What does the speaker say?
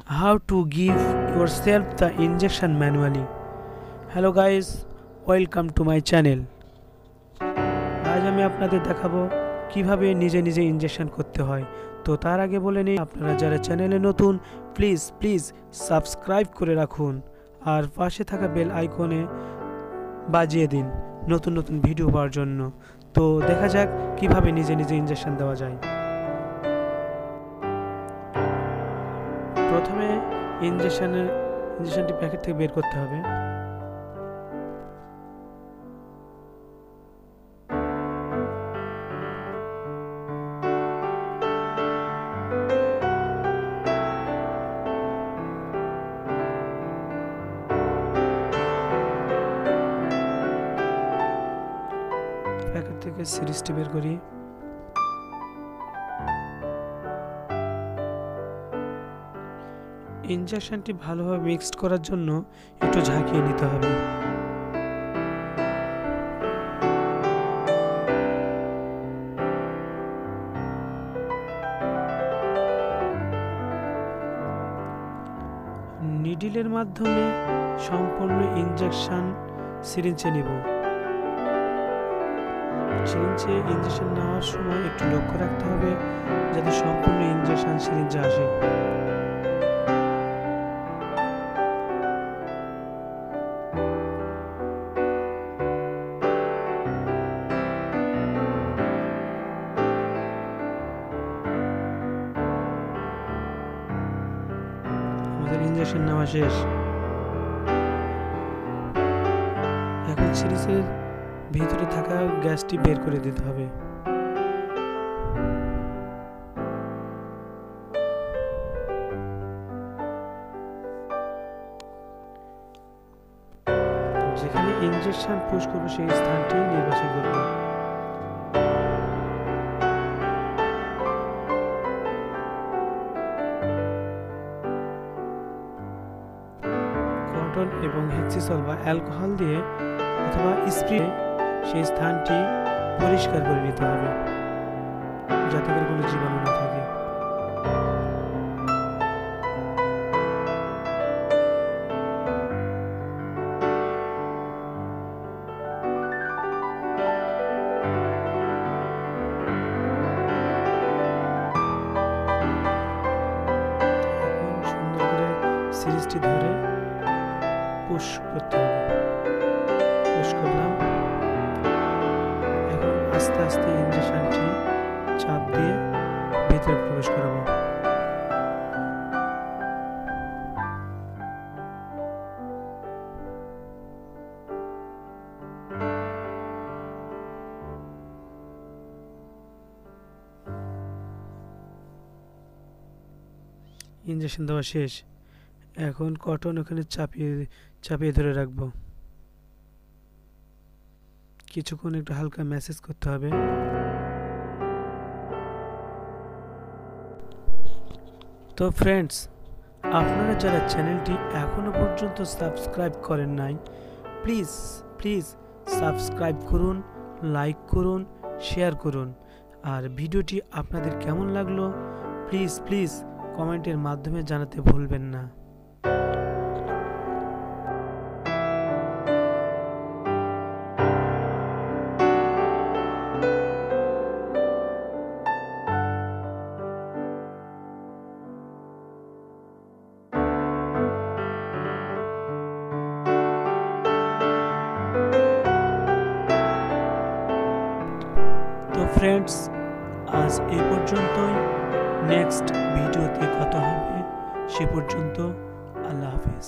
how to give yourself the injection manually. Hello guys, welcome to my channel. আজ আমি আপনাদের দেখাবো কিভাবে নিজে নিজে ইনজেকশন করতে হয়। তো তার আগে বলে নেই, আপনারা যারা চ্যানেলে নতুন প্লিজ সাবস্ক্রাইব করে রাখুন আর পাশে থাকা বেল আইকনে বাজিয়ে দিন নতুন নতুন ভিডিও পাওয়ার জন্য। তো দেখা যাক কিভাবে নিজে নিজে ইনজেকশন দেওয়া যায়। প্রথমে ইনজেকশনটি প্যাকেট থেকে বের করতে হবে। প্যাকেট থেকে সিরিজটি বের করি। ইনজেকশনটি ভালোভাবে মিক্সড করার জন্য একটু ঝাঁকিয়ে নিতে হবে। নিডলের মাধ্যমে সম্পূর্ণ ইনজেকশন সিরিঞ্জে নিব। সিরিঞ্জে ইনজেকশন নেওয়ার সময় একটু লক্ষ্য রাখতে হবে যাতে সম্পূর্ণ ইনজেকশন সিরিঞ্জে আসে। আমাদের ইনজেকশন নেওয়া শেষ। এখন সিরিজের ভিতরে থাকা গ্যাসটি বের করে দিতে হবে। যেখানে ইনজেকশন পুশ করব সেই স্থানটি নির্বাচন করব। কটন এবং হেক্সিসল বা অ্যালকোহল দিয়ে অথবা স্প্রে সেই স্থানটি পরিষ্কার করে নিতে হবে যাতে করে কোনো জীবাণু না থাকে। এখন সুন্দর করে সিরিজটি ধরে পুশ করতে হবে। পুশ করলাম। এখন আস্তে আস্তে ইনজেকশনটি চাপ দিয়ে ভিতরে প্রবেশ করাবো। ইনজেকশন দেওয়া শেষ। এখন কটন ওখানে চাপিয়ে ধরে রাখবো। কিছুক্ষণ একটু হালকা ম্যাসেজ করতে হবে। তো ফ্রেন্ডস, আপনারা যারা চ্যানেলটি এখনো পর্যন্ত সাবস্ক্রাইব করেন নাই প্লিজ সাবস্ক্রাইব করুন, লাইক করুন, শেয়ার করুন। আর ভিডিওটি আপনাদের কেমন লাগলো প্লিজ কমেন্টের মাধ্যমে জানাতে ভুলবেন না। তো ফ্রেন্ডস, আজ এই পর্যন্তই। নেক্সট ভিডিওতে কথা হবে। সে পর্যন্ত আল্লাহ হাফেজ।